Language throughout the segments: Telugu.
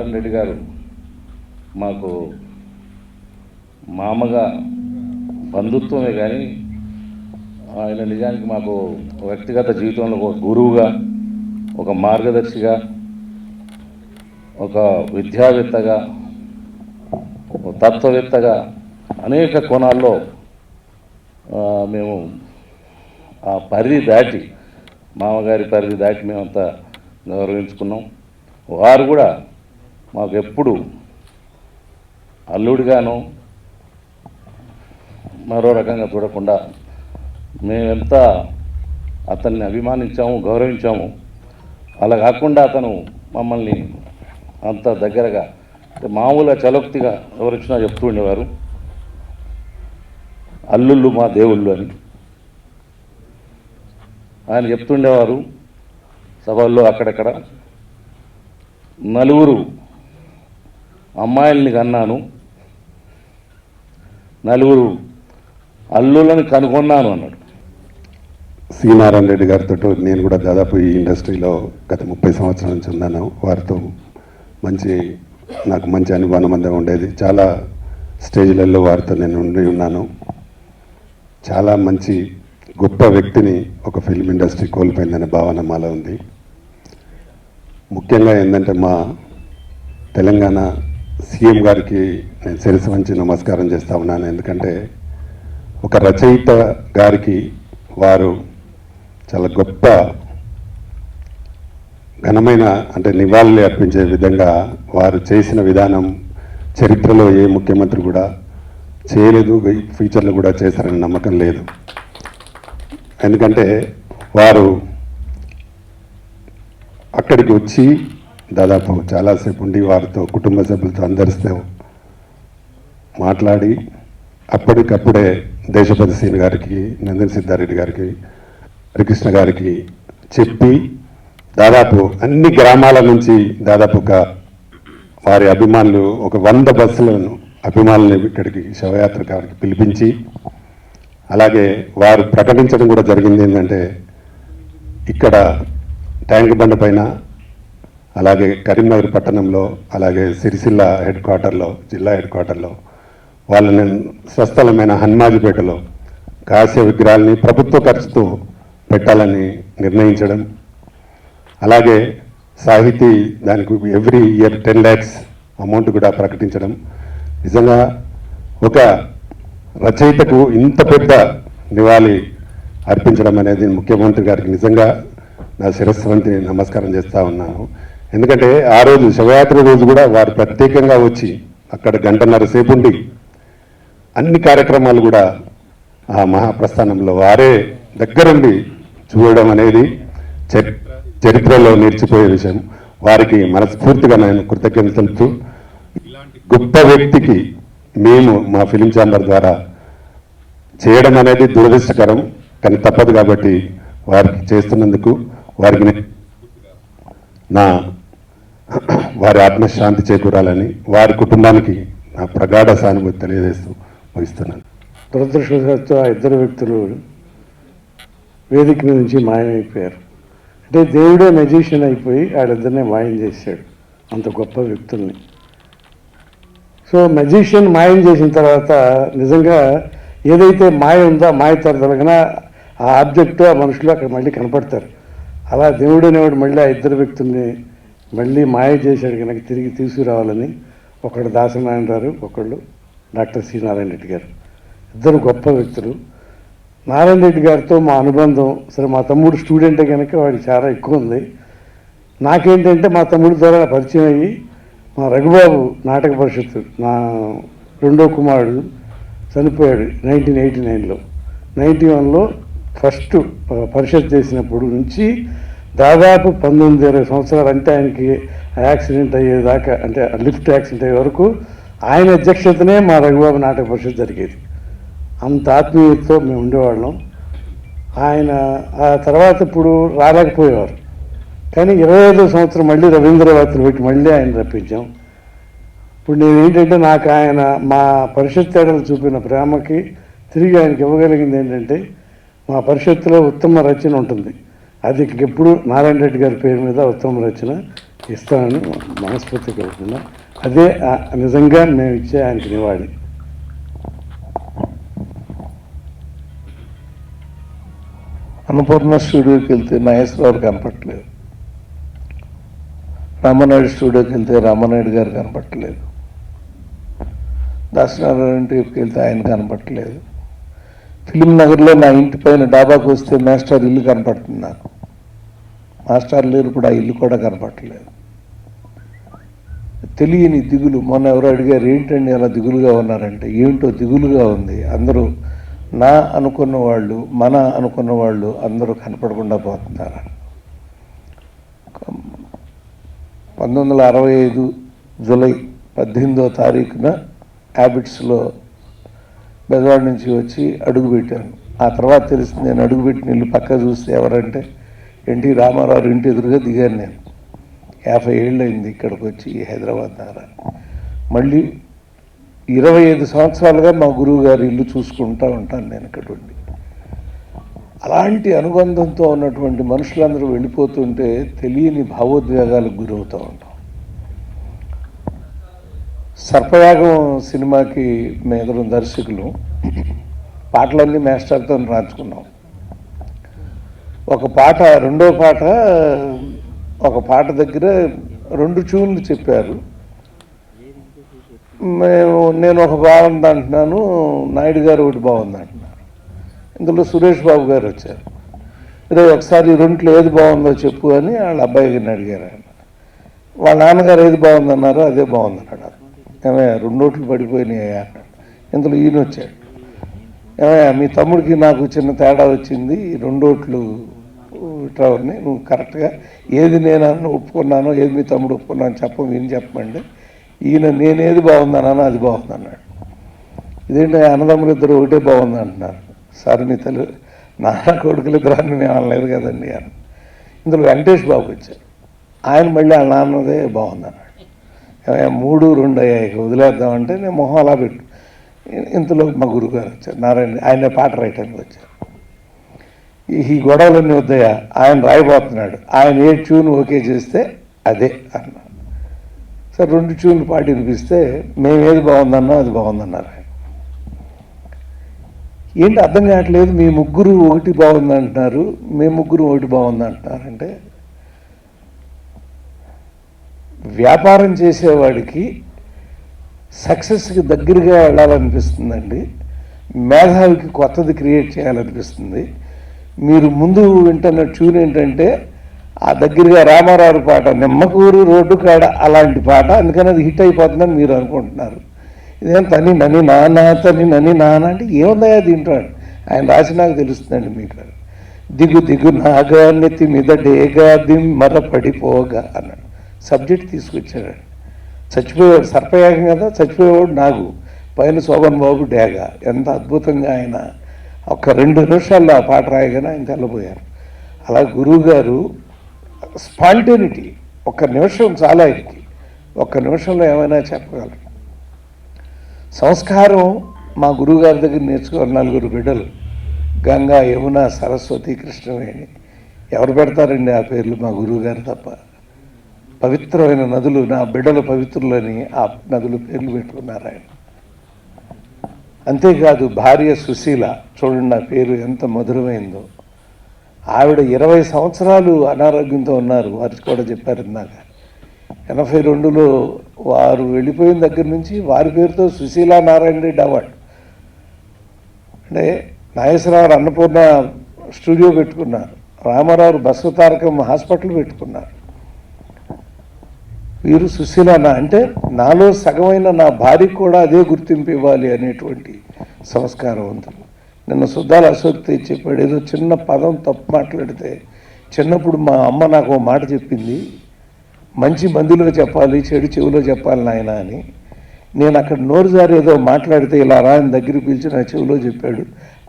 నారాయణ రెడ్డి గారు మాకు మామగా బంధుత్వమే కానీ ఆయన నిజానికి మాకు వ్యక్తిగత జీవితంలో ఒక గురువుగా, ఒక మార్గదర్శిగా, ఒక విద్యావేత్తగా, ఒక తత్వవేత్తగా అనేక కోణాల్లో మేము ఆ పరిధి దాటి, మామగారి పరిధి దాటి మేమంతా గౌరవించుకున్నాం. వారు కూడా మాకు ఎప్పుడు అల్లుడిగాను మరో రకంగా చూడకుండా మేమెంత అతన్ని అభిమానించాము, గౌరవించాము. అలా కాకుండా అతను మమ్మల్ని అంత దగ్గరగా మామూలుగా చలోక్తిగా ఎవరు వచ్చినా చెప్తూ ఉండేవారు, అల్లుళ్ళు మా దేవుళ్ళు అని ఆయన చెప్తుండేవారు. సభల్లో అక్కడక్కడ నలుగురు అమ్మాయిల్ని కన్నాను, నలుగురు అల్లుళ్ళని కనుగొన్నాను అన్నాడు. సి నారాయణ రెడ్డి గారితో నేను కూడా దాదాపు ఈ ఇండస్ట్రీలో గత 30 సంవత్సరాల నుంచి ఉన్నాను. వారితో నాకు మంచి అనుభవం అంతా ఉండేది. చాలా స్టేజ్లలో వారితో నేను ఉండి ఉన్నాను. చాలా మంచి గొప్ప వ్యక్తిని ఒక ఫిల్మ్ ఇండస్ట్రీ కోల్పోయిందనే భావన మాలో ఉంది. ముఖ్యంగా ఏంటంటే మా తెలంగాణ సీఎం గారికి నేను శిరస్సు వంచి నమస్కారం చేస్తూ ఉన్నాను. ఎందుకంటే ఒక రచయిత గారికి వారు చాలా గొప్ప ఘనమైన నివాళులు అర్పించే విధంగా వారు చేసిన విధానం చరిత్రలో ఏ ముఖ్యమంత్రి కూడా చేయలేదు, ఫ్యూచర్లో కూడా చేశారని నమ్మకం లేదు. ఎందుకంటే వారు అక్కడికి వచ్చి దాదాపు చాలాసేపు ఉండి వారితో కుటుంబ సభ్యులతో అందరితో మాట్లాడి అప్పటికప్పుడే దేశపతి సీని గారికి, నందిని సిద్ధారెడ్డి గారికి, హరికృష్ణ గారికి చెప్పి దాదాపు అన్ని గ్రామాల నుంచి దాదాపు వారి అభిమానులు 100 బస్సులను అభిమానులను ఇక్కడికి శవయాత్ర గారికి పిలిపించి, అలాగే వారు ప్రకటించడం కూడా జరిగింది ఏంటంటే ఇక్కడ ట్యాంక్ బండ పైన, అలాగే కరీంనగర్ పట్టణంలో, అలాగే సిరిసిల్ల హెడ్ క్వార్టర్లో, జిల్లా హెడ్ క్వార్టర్లో, వాళ్ళని స్వస్థలమైన హన్మాజిపేటలో కాస్య విగ్రహాలని ప్రభుత్వ ఖర్చుతో పెట్టాలని నిర్ణయించడం, అలాగే సాహితీ దానికి ఎవ్రీ ఇయర్ 10 lakhs అమౌంట్ కూడా ప్రకటించడం. నిజంగా ఒక రచయితకు ఇంత పెద్ద నివాళి అర్పించడం అనేది ముఖ్యమంత్రి గారికి నిజంగా నా శిరస్సు వంటి నమస్కారం చేస్తూ ఉన్నాను. ఎందుకంటే ఆ రోజు శవయాత్ర రోజు కూడా వారు ప్రత్యేకంగా వచ్చి అక్కడ 1.5 సేపు ఉండి అన్ని కార్యక్రమాలు కూడా ఆ మహాప్రస్థానంలో వారే దగ్గరుండి చూడడం అనేది చరిత్రలో నిలిచిపోయే విషయం. వారికి మనస్ఫూర్తిగా నేను కృతజ్ఞతలు తెలుపుతూ, గొప్ప వ్యక్తికి మేము మా ఫిలిం ఛాంబర్ ద్వారా చేయడం అనేది దురదృష్టకరం, కానీ తప్పదు. కాబట్టి వారికి చేస్తున్నందుకు వారికి వారి ఆత్మశాంతి చేకూరాలని, వారి కుటుంబానికి నా ప్రగాఢ సానుభూతి తెలియజేస్తూ ముగిస్తున్నాను. దురదృష్టవశాత్తు ఆ ఇద్దరు వ్యక్తులు వేదిక మీద నుంచి మాయమైపోయారు. అంటే దేవుడే మెజిషియన్ అయిపోయి వాళ్ళిద్దరినే మాయం చేశాడు, అంత గొప్ప వ్యక్తుల్ని. సో మెజిషియన్ మాయం చేసిన తర్వాత నిజంగా ఏదైతే మాయ ఉందో ఆ మాయ తరదలగా ఆ ఆబ్జెక్టు, ఆ మనుషులు అక్కడ మళ్ళీ కనపడతారు. అలా దేవుడు అనేవాడు మళ్ళీ ఆ ఇద్దరు వ్యక్తుల్ని మళ్ళీ మాయ చేశాడు కనుక తిరిగి తీసుకురావాలని ఒకళ్ళు దాసనారాయణ గారు, ఒకళ్ళు డాక్టర్ సి నారాయణ రెడ్డి గారు, ఇద్దరు గొప్ప వ్యక్తులు. నారాయణ రెడ్డి గారితో మా అనుబంధం, సరే మా తమ్ముడు స్టూడెంటే కనుక వాడికి చాలా ఎక్కువ ఉంది. నాకేంటంటే మా తమ్ముడి ద్వారా పరిచయం అయ్యి మా రఘుబాబు నాటక పరిషత్తు, నా రెండో కుమారుడు చనిపోయాడు 1989లో. 91లో ఫస్ట్ పరిషత్ చేసినప్పుడు నుంచి దాదాపు 19-20 సంవత్సరాలు, అంటే ఆయనకి యాక్సిడెంట్ అయ్యేదాకా, అంటే లిఫ్ట్ యాక్సిడెంట్ అయ్యే వరకు ఆయన అధ్యక్షతనే మా రఘుబాబు నాటక పరిషత్ జరిగేది. అంత ఆత్మీయతతో మేము ఉండేవాళ్ళం. ఆయన ఆ తర్వాత ఇప్పుడు రాలేకపోయేవారు, కానీ 25వ సంవత్సరం మళ్ళీ రవీంద్రవార్తలు పెట్టి మళ్ళీ ఆయన రప్పించాం. ఇప్పుడు నేను ఏంటంటే నాకు ఆయన మా పరిషత్ తేడలు చూపిన ప్రేమకి తిరిగి ఆయనకి ఇవ్వగలిగింది ఏంటంటే, మా పరిషత్తులో ఉత్తమ రచన ఉంటుంది, అది ఎప్పుడు నారాయణ రెడ్డి గారి పేరు మీద ఉత్తమ రచన ఇస్తానని మనస్ఫూర్తి కోరుకున్నా. అదే నిజంగా మేము ఇచ్చే ఆయనకి నివాళి. అన్నపూర్ణ స్టూడియోకి వెళ్తే నాగేశ్వరరావు కనపట్టలేదు, రామానాయుడు స్టూడియోకి వెళ్తే రామానాయుడు గారు కనపట్టలేదు, దాసనారాయణ టీవీకి వెళ్తే ఆయన కనపట్టలేదు, ఫిలిం నగర్లో నా ఇంటి పైన డాబాకు వస్తే మాస్టర్ ఇల్లు కనపడుతుంది నాకు. మాస్టర్ లేరు, ఇప్పుడు ఆ ఇల్లు కూడా కనపట్టలేదు. తెలియని దిగులు. మొన్న ఎవరు అడిగారు ఏంటండి అలా దిగులుగా ఉన్నారంటే, ఏంటో దిగులుగా ఉంది. అందరూ నా అనుకున్న వాళ్ళు, మన అనుకున్న వాళ్ళు అందరూ కనపడకుండా పోతున్నారు. 1965 జూలై 18వ తారీఖున హ్యాబిట్స్లో బెజవాడ నుంచి వచ్చి అడుగుపెట్టాను. ఆ తర్వాత తెలిసింది, నేను అడుగుపెట్టిన ఇల్లు పక్క చూస్తే ఎవరంటే ఎన్టీ రామారావు ఇంటి ఎదురుగా దిగాను. నేను 50 ఏళ్ళు అయింది ఇక్కడికి వచ్చి హైదరాబాద్ నగరాన్ని. మళ్ళీ 25 సంవత్సరాలుగా మా గురువు గారి ఇల్లు చూసుకుంటూ ఉంటాను నేను ఇక్కడ ఉండి. అలాంటి అనుబంధంతో ఉన్నటువంటి మనుషులందరూ వెళ్ళిపోతుంటే తెలియని భావోద్వేగాలకు గురవుతూ ఉంటాం. సర్పయాగం సినిమాకి మేదరు దర్శకులు పాటలన్నీ మాస్టర్తో రాసుకున్నాం. ఒక పాట, రెండో పాట, ఒక పాట దగ్గర 2 ట్యూన్లు చెప్పారు. నేను ఒక బాగుంది అంటున్నాను, నాయుడు గారు ఒకటి బాగుంది అంటున్నారు. ఇందులో సురేష్ బాబు గారు వచ్చారు. ఇదే ఒకసారి 2లో ఏది బాగుందో చెప్పు అని వాళ్ళ అబ్బాయి గారిని అడిగారు. ఆయన వాళ్ళ నాన్నగారు ఏది బాగుందన్నారో అదే బాగుందన్నాడు. ఏమయ్యా 2 నోట్లు పడిపోయినాయి అన్నాడు. ఇందులో ఈయన వచ్చాడు. ఏమయ్యా మీ తమ్ముడికి నాకు చిన్న తేడా వచ్చింది, 2 నోట్లు ఇట్లా ఉన్నాయి, నువ్వు కరెక్ట్గా ఏది నేను ఒప్పుకున్నానో ఏది మీ తమ్ముడు ఒప్పుకున్నాను ఈయన చెప్పమండి. ఈయన నేనేది బాగుందన్నానో అది బాగుందన్నాడు. ఇదేంటి అన్నదమ్ములు ఇద్దరు ఒకటే బాగుంది అంటున్నారు. సార్ మీ నాన్న కొడుకులు ఇద్దరు అని మేము అనలేదు కదండి అని. ఇందులో వెంకటేష్ బాబు వచ్చారు. ఆయన మళ్ళీ వాళ్ళ నాన్నదే బాగుందన్నాడు. 3, 2 అయ్యాయి, వదిలేద్దామంటే నేను మొహం అలా పెట్టు. ఇంతలో మా గురువు గారు వచ్చారు, నారాయణ, ఆయన పాట రాయటానికి వచ్చారు. ఈ గొడవలన్నీ వద్దయా, ఆయన రాయబోతున్నాడు, ఆయన ఏ ట్యూన్ ఓకే చేస్తే అదే అన్నారు. సరే 2 ట్యూన్లు పాట వినిపిస్తే మేము ఏది బాగుందన్నా అది బాగుందన్నారు. ఆయన ఏంటి అర్థం కావట్లేదు, మీ ముగ్గురు ఒకటి బాగుంది అంటున్నారు, మేము ముగ్గురు ఒకటి బాగుంది అంటున్నారంటే, వ్యాపారం చేసేవాడికి సక్సెస్కి దగ్గరగా వెళ్ళాలనిపిస్తుందండి, మేధావికి కొత్తది క్రియేట్ చేయాలనిపిస్తుంది. మీరు ముందు వింటున్న ట్యూన్ ఏంటంటే ఆ దగ్గరగా రామారావు పాట, నిమ్మకూరు రోడ్డు కాడ అలాంటి పాట, అందుకని అది హిట్ అయిపోతుందని మీరు అనుకుంటున్నారు. ఇదేం తని నని నాన్న తని నని నాన్న అంటే ఏముందా దీంట్లో, ఆయన రాసి నాకు తెలుస్తుందండి మీకు. దిగు దిగు నాగా నెత్తి మీద డేగా దిమ్మర పడిపోగా అన్నాడు. సబ్జెక్ట్ తీసుకొచ్చాడు. చచ్చిపోయాడు, సర్పయాగం కదా, చచ్చిపోయేవాడు నాగు, పైన శోభన్ బాబు డేగా. ఎంత అద్భుతంగా ఆయన ఒక 2 నిమిషాల్లో ఆ పాట రాయగానే ఆయన తెల్లబోయారు. అలా గురువు గారు స్పాంటేనిటీ, 1 నిమిషం చాలా ఆయనకి, 1 నిమిషంలో ఏమైనా చెప్పగలరు. సంస్కారం మా గురువుగారి దగ్గర నేర్చుకోవాలి. 4 బిడ్డలు, గంగా, యమున, సరస్వతి, కృష్ణవేణి. ఎవరు పెడతారండి ఆ పేర్లు? మా గురువుగారు తప్ప. పవిత్రమైన నదులు, నా బిడ్డలు పవిత్రులని ఆ నదులు పేర్లు పెట్టుకున్నారు ఆయన. అంతేకాదు భార్య సుశీల, చూడండి నా పేరు ఎంత మధురమైందో. ఆవిడ 20 సంవత్సరాలు అనారోగ్యంతో ఉన్నారు, వారికి కూడా చెప్పారు ఇందాక. 82లో వారు వెళ్ళిపోయిన దగ్గర నుంచి వారి పేరుతో సుశీలా నారాయణ రెడ్డి అవార్డు. అంటే నాగేశ్వరరావు అన్నపూర్ణ స్టూడియో పెట్టుకున్నారు, రామారావు బసవతారకం హాస్పిటల్ పెట్టుకున్నారు. వీరు సుశీలానా అంటే నాలో సగమైన నా భార్యకు కూడా అదే గుర్తింపు ఇవ్వాలి అనేటువంటి సంస్కారవంతులు. నిన్న సుద్దాల అశోక్ చెప్పాడు, ఏదో చిన్న పదం తప్పు మాట్లాడితే, చిన్నప్పుడు మా అమ్మ నాకు ఒక మాట చెప్పింది, మంచి మందిలో చెప్పాలి, చెడు చెవిలో చెప్పాలి నాయన అని. నేను అక్కడ నోరు జారి ఏదో మాట్లాడితే ఇలా రా అని దగ్గరికి పిలిచి నా చెవిలో చెప్పాడు,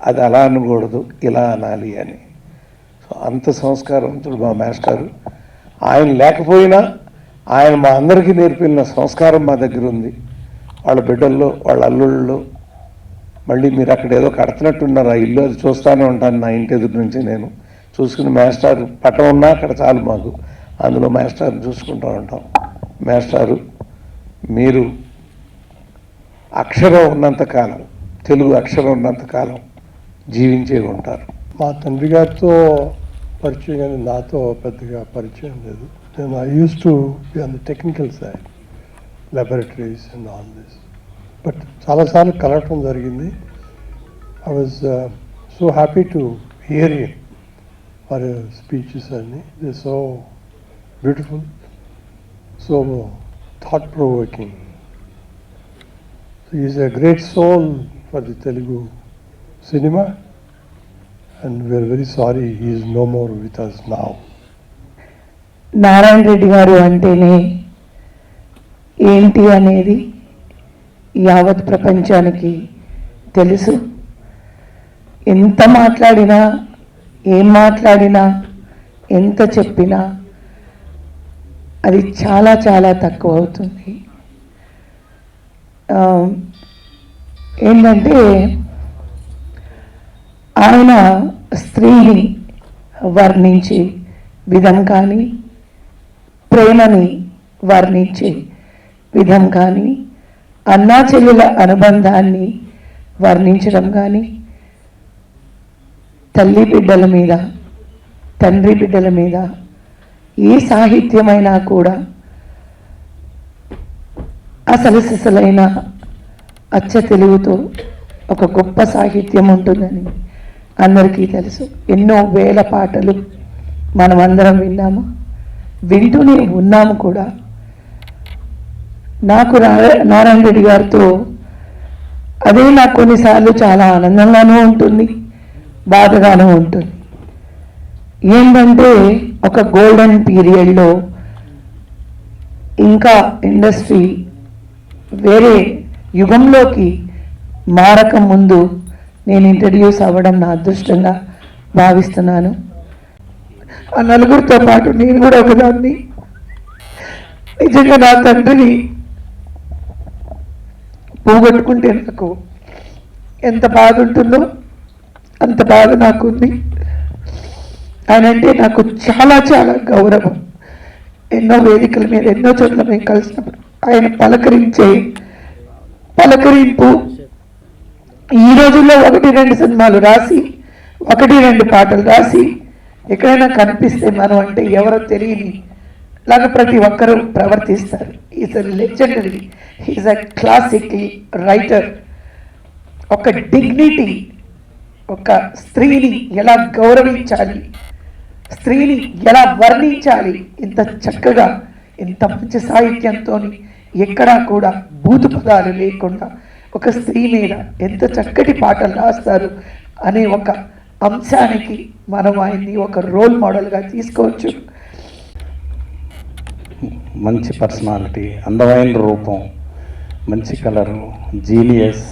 అది అలా అనకూడదు, ఇలా అనాలి అని. సో అంత సంస్కారవంతుడు మా మాస్టారు. ఆయన లేకపోయినా ఆయన మా అందరికీ నేర్పిన సంస్కారం మా దగ్గర ఉంది. వాళ్ళ బిడ్డల్లో, వాళ్ళ అల్లుళ్ళలో. మళ్ళీ మీరు అక్కడ ఏదో కడుతున్నట్టున్నారు ఆ ఇల్లు, అది చూస్తూనే ఉంటాను నా ఇంటి ఎదురు నుంచి. నేను చూసుకుని మాస్టర్ పట్టం ఉన్నా అక్కడ చాలు మాకు, అందులో మాస్టర్ని చూసుకుంటూ ఉంటాం. మాస్టారు, మీరు అక్షరం ఉన్నంతకాలం, తెలుగు అక్షరం ఉన్నంతకాలం జీవించే ఉంటారు. మా తండ్రి గారితో పరిచయం కానీ నాతో పెద్దగా పరిచయం లేదు. నేను I use to be on the technical side, laboratories and all this. But చాలాసార్లు కలవటం జరిగింది. I was so happy to hear him for speeches అన్ని. They so beautiful, so thought provoking. Is a great soul for the Telugu cinema, and we are very sorry he is no more with us now. Narayana Reddy గారు అంటేనే ఏంటి అనేది యావత్ ప్రపంచానికి తెలుసు. ఎంత మాట్లాడినా, ఏం మాట్లాడినా, ఎంత చెప్పినా అది చాలా చాలా తక్కువ అవుతుంది. ఏంటంటే ఆయన స్త్రీని వర్ణించే విధం కానీ, ప్రేమని వర్ణించే విధం కానీ, అన్నా చెల్లెల అనుబంధాన్ని వర్ణించడం కానీ, తల్లి బిడ్డల మీద, తండ్రి బిడ్డల మీద ఏ సాహిత్యమైనా కూడా అసలు సిసలైన అచ్చ తెలుగుతో ఒక గొప్ప సాహిత్యం ఉంటుందని అందరికీ తెలుసు. ఎన్నో వేల పాటలు మనమందరం విన్నాము, వింటూనే ఉన్నాము కూడా. నాకు నారాయణ రెడ్డి గారితో అదే నాకు కొన్నిసార్లు చాలా ఆనందంగానూ ఉంటుంది, బాధగానూ ఉంటుంది. ఏంటంటే ఒక గోల్డెన్ పీరియడ్లో ఇంకా ఇండస్ట్రీ వేరే యుగంలోకి మారక ముందు నేను ఇంట్రడ్యూస్ అవ్వడం నా అదృష్టంగా భావిస్తున్నాను. ఆ నలుగురితో పాటు నేను కూడా ఒకదాన్ని. నిజంగా నా తండ్రిని పోగొట్టుకుంటే నాకు ఎంత బాధ ఉంటుందో అంత బాధ నాకుంది. ఆయన అంటే నాకు చాలా చాలా గౌరవం. ఎన్నో వేదికల మీద, ఎన్నో చోట్ల మేము కలిసినప్పుడు ఆయన పలకరింపు ఈ రోజుల్లో 1-2 సినిమాలు రాసి, 1-2 పాటలు రాసి ఎక్కడైనా కనిపిస్తే మనం అంటే ఎవరో తెలియని లాగా ప్రతి ఒక్కరూ ప్రవర్తిస్తారు. Is a legendary, is a classic writer. ఒక డిగ్నిటీ, ఒక స్త్రీని ఎలా గౌరవించాలి, స్త్రీని ఎలా వర్ణించాలి, ఇంత చక్కగా, ఇంత మంచి సాహిత్యంతో ఎక్కడా కూడా బూతు పదాలు లేకుండా ఒక స్త్రీ మీద ఎంత చక్కటి పాటలు రాస్తారు అనే ఒక అంశానికి మనం ఆయన్ని ఒక రోల్ మోడల్గా తీసుకోవచ్చు. మంచి పర్సనాలిటీ, అందమైన రూపం, మంచి కలరు, జీనియస్.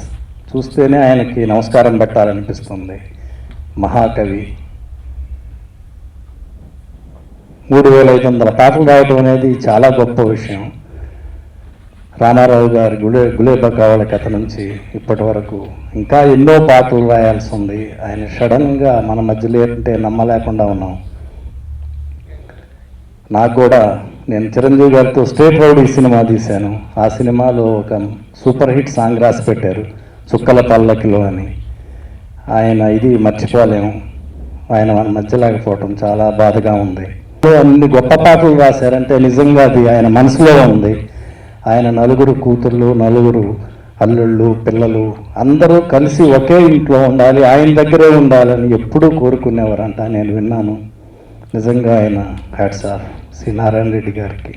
చూస్తేనే ఆయనకి నమస్కారం పెట్టాలనిపిస్తుంది. మహాకవి. 3500 పాటలు రాయటం అనేది చాలా గొప్ప విషయం. రామారావు గారి గులేబా కావాల కథ నుంచి ఇప్పటి వరకు ఇంకా ఎన్నో పాటలు రాయాల్సి ఉంది. ఆయన సడన్గా మన మధ్యలో అంటే నమ్మలేకుండా ఉన్నాం. నాకు కూడా, నేను చిరంజీవి గారితో స్టేట్ రౌడీ సినిమా తీశాను. ఆ సినిమాలో ఒక సూపర్ హిట్ సాంగ్ రాసి పెట్టారు, చుక్కల పల్లకిలో అని. ఆయన ఇది మర్చిపోలేము. ఆయన మన మధ్య లేకపోవటం చాలా బాధగా ఉంది. అన్ని గొప్ప పాటలు రాశారంటే నిజంగా అది ఆయన మనసులో ఉంది. ఆయన నలుగురు కూతుళ్ళు, నలుగురు అల్లుళ్ళు, పిల్లలు అందరూ కలిసి ఒకే ఇంట్లో ఉండాలి, ఆయన దగ్గరే ఉండాలని ఎప్పుడూ కోరుకునేవారంట. నేను విన్నాను. నిజంగా ఆయన హ్యాట్స్ ఆఫ్. శ్రీ నారాయణ రెడ్డి గారికి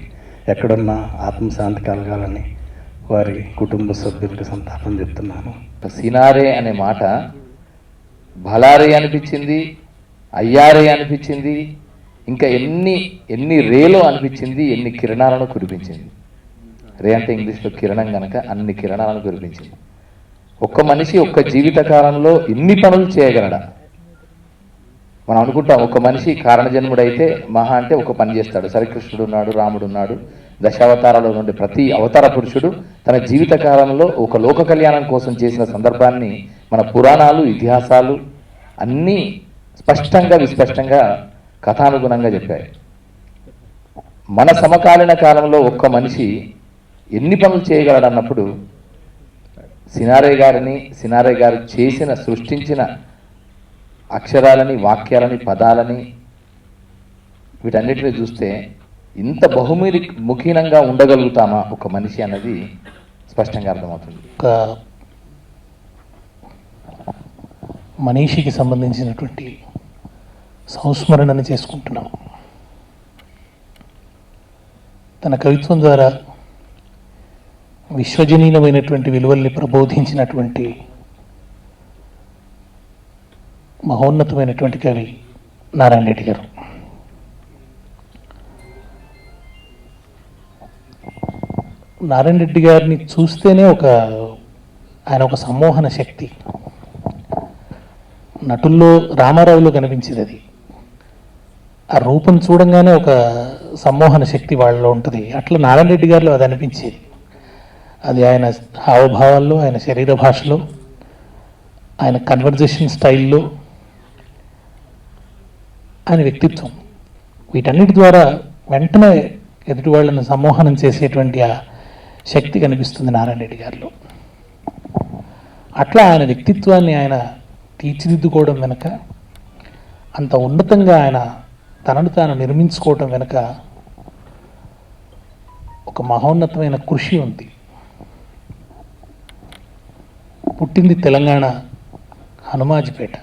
ఎక్కడున్నా ఆత్మశాంతి కలగాలని వారి కుటుంబ సభ్యులకి సంతాపం చెప్తున్నాను. సినారే అనే మాట భలారే అనిపించింది, అయ్యారే అనిపించింది, ఇంకా ఎన్ని రేలో అనిపించింది, ఎన్ని కిరణాలను కురిపించింది. రే అంటే ఇంగ్లీష్లో కిరణం కనుక అన్ని కిరణాలను కురిపించింది. ఒక్క మనిషి ఒక్క జీవిత కాలంలో ఇన్ని పనులు చేయగలడా? మనం అనుకుంటాం ఒక మనిషి కారణజన్ముడైతే మహా అంటే ఒక పని చేస్తాడు. శ్రీకృష్ణుడు ఉన్నాడు, రాముడు ఉన్నాడు, దశావతారాలు నుండి ప్రతి అవతార పురుషుడు తన జీవిత కాలంలో ఒక లోక కళ్యాణం కోసం చేసిన సందర్భాన్ని మన పురాణాలు, ఇతిహాసాలు అన్నీ స్పష్టంగా విస్పష్టంగా కథానుగుణంగా చెప్పాయి. మన సమకాలీన కాలంలో ఒక్క మనిషి ఎన్ని పనులు చేయగలడన్నప్పుడు సినారే గారు సృష్టించిన అక్షరాలని, వాక్యాలని, పదాలని వీటన్నిటిని చూస్తే ఇంత బహుముఖీనంగా ఉండగలుగుతామా ఒక మనిషి అన్నది స్పష్టంగా అర్థమవుతుంది. ఒక మనీషికి సంబంధించినటువంటి సంస్మరణని చేసుకుంటున్నాం. తన కవిత్వం ద్వారా విశ్వజనీయమైనటువంటి విలువల్ని ప్రబోధించినటువంటి మహోన్నతమైనటువంటి కవి నారాయణ రెడ్డి గారు. నారాయణ రెడ్డి గారిని చూస్తేనే ఆయన ఒక సమ్మోహన శక్తి. నటుల్లో రామారావులో కనిపించేది అది. ఆ రూపం చూడంగానే ఒక సమ్మోహన శక్తి వాళ్ళలో ఉంటుంది. అట్లా నారాయణ రెడ్డి గారిలో అది అనిపించేది. అది ఆయన హావభావాల్లో, ఆయన శరీర భాషలో, ఆయన కన్వర్జేషన్ స్టైల్లో, ఆయన వ్యక్తిత్వం, వీటన్నిటి ద్వారా వెంటనే ఎదుటి వాళ్ళని సమ్మోహనం చేసేటువంటి ఆ శక్తి కనిపిస్తుంది నారాయణ రెడ్డి గారిలో. అట్లా ఆయన వ్యక్తిత్వాన్ని ఆయన తీర్చిదిద్దుకోవడం వెనుక, అంత ఉన్నతంగా ఆయన తనను తాను నిర్మించుకోవడం వెనుక ఒక మహోన్నతమైన కృషి ఉంది. పుట్టింది తెలంగాణ హనుమాజిపేట.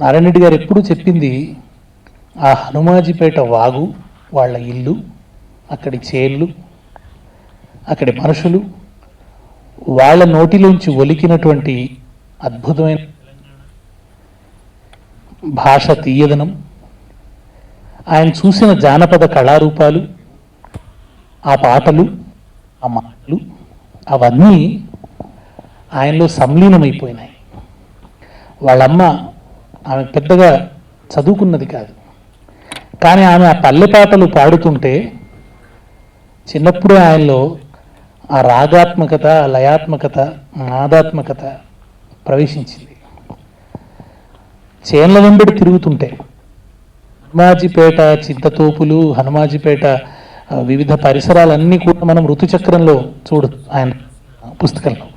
నారాయణ రెడ్డి గారు ఎప్పుడూ చెప్పింది ఆ హనుమాజిపేట వాగు, వాళ్ళ ఇల్లు, అక్కడి చేళ్ళు, అక్కడి మనుషులు, వాళ్ళ నోటిలోంచి ఒలికినటువంటి అద్భుతమైన భాష తీయదనం, ఆయన చూసిన జానపద కళారూపాలు, ఆ పాటలు, ఆ మాటలు, అవన్నీ ఆయనలో సంలీనమైపోయినాయి. వాళ్ళమ్మ, ఆమె పెద్దగా చదువుకున్నది కాదు, కానీ ఆమె ఆ పల్లె పాటలు పాడుతుంటే చిన్నప్పుడే ఆయనలో ఆ రాగాత్మకత, లయాత్మకత, నాదాత్మకత ప్రవేశించింది. చేన్ల వెంబడి తిరుగుతుంటే హనుమాజిపేట చింతతోపులు, హనుమాజిపేట వివిధ పరిసరాలన్నీ కూడా మనం ఋతుచక్రంలో చూడొచ్చు ఆయన పుస్తకంలో.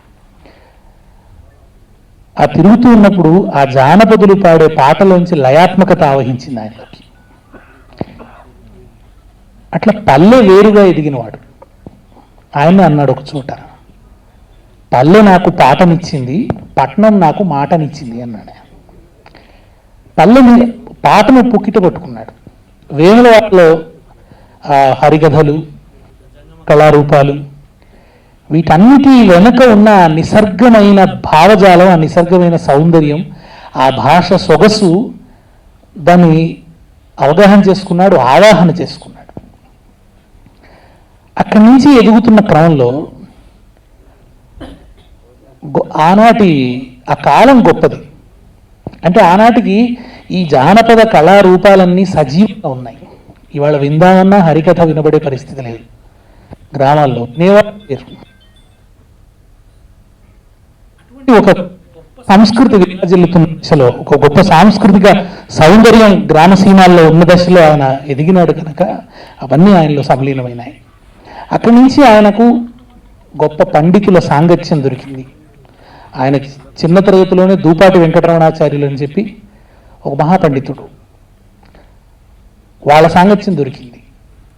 ఆ తిరుగుతూ ఉన్నప్పుడు ఆ జానపదులు పాడే పాటలోంచి లయాత్మకత ఆవహించింది ఆయనలోకి. అట్లా పల్లె వేరుగా ఎదిగినవాడు. ఆయన అన్నాడు ఒక చోట, పల్లె నాకు పాటనిచ్చింది, పట్నం నాకు మాటనిచ్చింది అన్నాడు. పల్లెని పాటను పుక్కిట పట్టుకున్నాడు. వేములవాడలో హరికథలు, కళారూపాలు, వీటన్నిటి వెనుక ఉన్న నిసర్గమైన భావజాలం, ఆ నిసర్గమైన సౌందర్యం, ఆ భాష సొగసు, దాన్ని అవగాహన చేసుకున్నాడు, ఆవాహన చేసుకున్నాడు. అక్కడి నుంచి ఎదుగుతున్న క్రమంలో ఆనాటి ఆ కాలం గొప్పది. అంటే ఆనాటికి ఈ జానపద కళారూపాలన్నీ సజీవంగా ఉన్నాయి. ఇవాళ విందామన్నా హరికథ వినబడే పరిస్థితి లేదు. గ్రామాల్లో ఒక సంస్కృతి విరాజిల్లుతున్న దశలో, ఒక గొప్ప సాంస్కృతిక సౌందర్యం గ్రామసీమాల్లో ఉన్న దశలో ఆయన ఎదిగినాడు కనుక అవన్నీ ఆయనలో సంలీనమైనాయి. అక్కడి నుంచి ఆయనకు గొప్ప పండితుల సాంగత్యం దొరికింది. ఆయన చిన్న తరగతిలోనే దూపాటి వెంకటరమణాచార్యులు అని చెప్పి ఒక మహాపండితుడు, వాళ్ళ సాంగత్యం దొరికింది.